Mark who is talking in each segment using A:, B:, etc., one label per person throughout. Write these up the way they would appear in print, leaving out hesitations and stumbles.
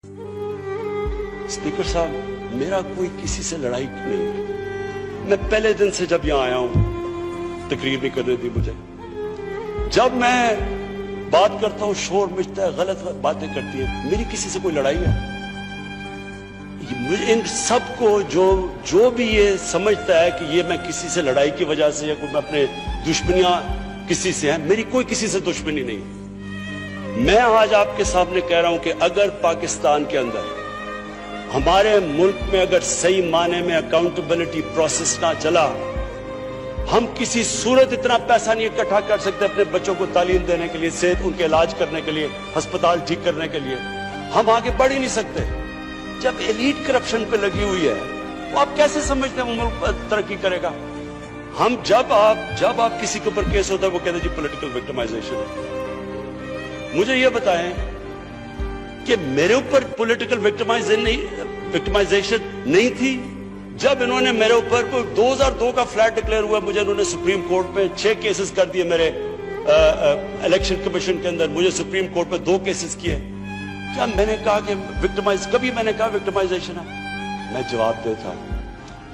A: Speaker साहब, मेरा कोई किसी से लड़ाई नहीं है। मैं पहले दिन से जब यहां आया हूं, तकरीर नहीं करने दी मुझे। जब मैं बात करता हूं शोर मचता है, गलत बातें करती है। मेरी किसी से कोई लड़ाई है? इन सबको जो भी ये समझता है कि ये मैं किसी से लड़ाई की वजह से या कोई मैं अपने दुश्मनियां किसी से हैं, मेरी कोई किसी से दुश्मनी नहीं। मैं आज आपके सामने कह रहा हूं कि अगर पाकिस्तान के अंदर, हमारे मुल्क में अगर सही माने में अकाउंटेबिलिटी प्रोसेस ना चला, हम किसी सूरत इतना पैसा नहीं इकट्ठा कर सकते अपने बच्चों को तालीम देने के लिए, सेहत उनके इलाज करने के लिए, अस्पताल ठीक करने के लिए। हम आगे बढ़ ही नहीं सकते। जब एलीट करप्शन पे लगी हुई है, वो आप कैसे समझते हैं वो मुल्क तरक्की करेगा? हम जब आप किसी के ऊपर केस होता है, वो कहते हैं जी पॉलिटिकल विक्टिमाइजेशन है। मुझे ये बताएं कि मेरे ऊपर पॉलिटिकल विक्टिमाइजेशन नहीं थी। जब इन्होंने मेरे ऊपर 2002 का फ्लैट डिक्लेयर हुआ, मुझे इन्होंने सुप्रीम कोर्ट में 6 केसेस कर दिए। मेरे इलेक्शन कमीशन के अंदर मुझे सुप्रीम कोर्ट में 2 केसेस किए। क्या मैंने कहा कि कभी मैंने कहा विक्टिमाइजेशन है? मैं जवाब देता।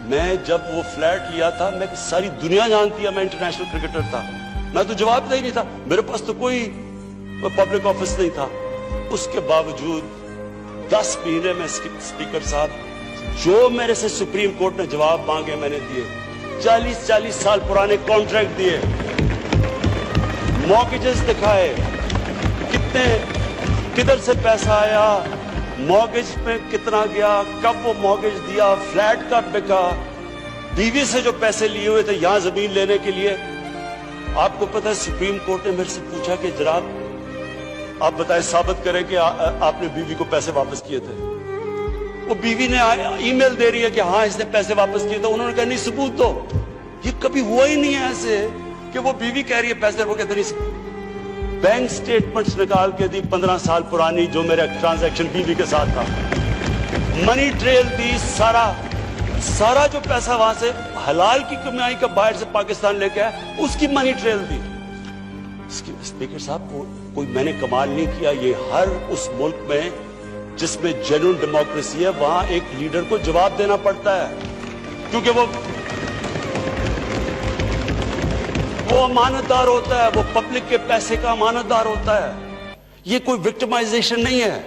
A: मैं जब वो फ्लैट लिया था, मैं सारी दुनिया जानती है मैं इंटरनेशनल क्रिकेटर था। मैं तो जवाब दे ही नहीं था, मेरे पास तो कोई पब्लिक ऑफिस नहीं था। उसके बावजूद 10 महीने में स्पीकर साहब, जो मेरे से सुप्रीम कोर्ट ने जवाब मांगे मैंने दिए। 40 साल पुराने कॉन्ट्रैक्ट दिए, मॉर्गेजेस दिखाए, किधर से पैसा आया, मॉर्गेज पे कितना गया, कब वो मॉर्गेज दिया, फ्लैट कब बिका, बीवी से जो पैसे लिए हुए थे यहां जमीन लेने के लिए। आपको पता है सुप्रीम कोर्ट ने मेरे से पूछा कि जनाब आप बताएं, साबित करें कि आपने बीवी को पैसे वापस किए थे। वो बीवी ने ईमेल दे रही है कि हाँ इसने पैसे वापस किए थे। उन्होंने कहा नहीं, सबूत दो। ये कभी हुआ ही नहीं है ऐसे कि वो बीवी कह रही है पैसे, वो कहते नहीं। बैंक स्टेटमेंट्स निकाल के दी 15 साल पुरानी, जो मेरा ट्रांजैक्शन बीवी के साथ था। मनी ट्रेल दी, सारा जो पैसा वहां से हलाल की कमाई का बाहर से पाकिस्तान लेके आया, उसकी मनी ट्रेल दी। स्पीकर साहब, कोई मैंने कमाल नहीं किया। ये हर उस मुल्क में जिसमें जेन्युइन डेमोक्रेसी है, वहां एक लीडर को जवाब देना पड़ता है, क्योंकि वो अमानतदार होता है, वो पब्लिक के पैसे का अमानतदार होता है। ये कोई विक्टिमाइजेशन नहीं है।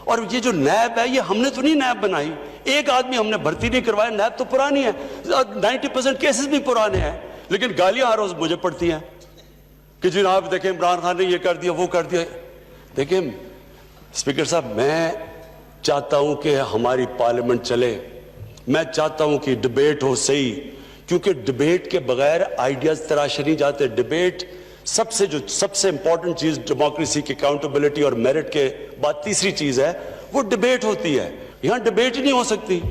A: और ये जो नैब है, ये हमने तो नहीं नैब बनाई। एक आदमी हमने भर्ती नहीं करवाया। नैब तो पुरानी है, 90% केसेस भी पुराने हैं, लेकिन गालियां हर रोज मुझे पड़ती हैं कि जनाब देखें इमरान खान ने ये कर दिया, वो कर दिया। देखिए स्पीकर साहब, मैं चाहता हूं कि हमारी पार्लियामेंट चले। मैं चाहता हूं कि डिबेट हो सही, क्योंकि डिबेट के बगैर आइडियाज तराशे नहीं जाते। डिबेट सबसे इंपॉर्टेंट चीज डेमोक्रेसी की अकाउंटेबिलिटी और मेरिट के बाद तीसरी चीज है, वो डिबेट होती है। यहां डिबेट ही नहीं हो सकती।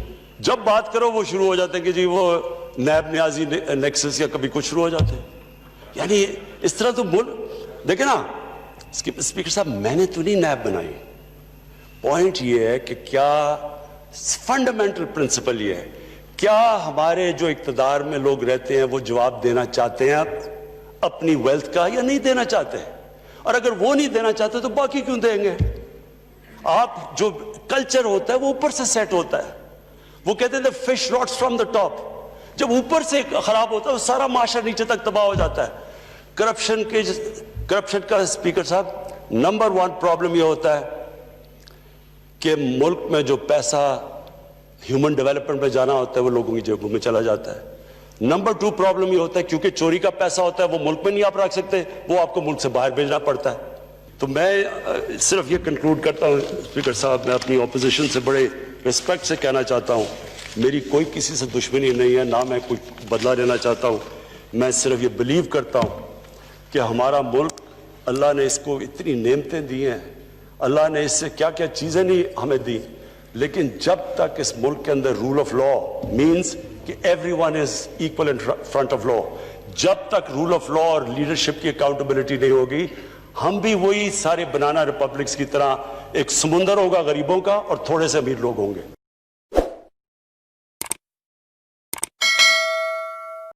A: जब बात करो वो शुरू हो जाते हैं कि जी वो नैब न्याजी नेक्सस या कभी कुछ शुरू हो जाते हैं। यानी इस तरह तो देखे ना स्पीकर साहब, मैंने तो नहीं नैब बनाई। पॉइंट ये है कि क्या फंडामेंटल प्रिंसिपल ये है, क्या हमारे जो इक्तदार में लोग रहते हैं वो जवाब देना चाहते हैं अपनी वेल्थ का, या नहीं देना चाहते हैं? और अगर वो नहीं देना चाहते तो बाकी क्यों देंगे? आप जो कल्चर होता है वो ऊपर से सेट होता है। वो कहते हैं fish rots from the top. जब ऊपर से खराब होता है, सारा माशरा नीचे तक तबाह हो जाता है। करप्शन का स्पीकर साहब नंबर 1 प्रॉब्लम यह होता है कि मुल्क में जो पैसा ह्यूमन डेवलपमेंट में जाना होता है वो लोगों की जेबों में चला जाता है। नंबर 2 प्रॉब्लम ये होता है क्योंकि चोरी का पैसा होता है, वो मुल्क में नहीं आप रख सकते, वो आपको मुल्क से बाहर भेजना पड़ता है। तो मैं सिर्फ ये कंक्लूड करता हूँ स्पीकर साहब, मैं अपनी ऑपोजिशन से बड़े रिस्पेक्ट से कहना चाहता हूँ, मेरी कोई किसी से दुश्मनी नहीं है, ना मैं कुछ बदला लेना चाहता हूँ। मैं सिर्फ ये बिलीव करता हूँ कि हमारा मुल्क, अल्लाह ने इसको इतनी नेमतें दी हैं, अल्लाह ने इससे क्या क्या चीज़ें नहीं हमें दी, लेकिन जब तक इस मुल्क के अंदर रूल ऑफ लॉ मीन्स कि everyone is equal in front of law, जब तक रूल ऑफ लॉ और लीडरशिप की अकाउंटेबिलिटी नहीं होगी, हम भी वही सारे बनाना रिपब्लिक्स की तरह, एक समुंदर होगा गरीबों का और थोड़े से अमीर लोग होंगे।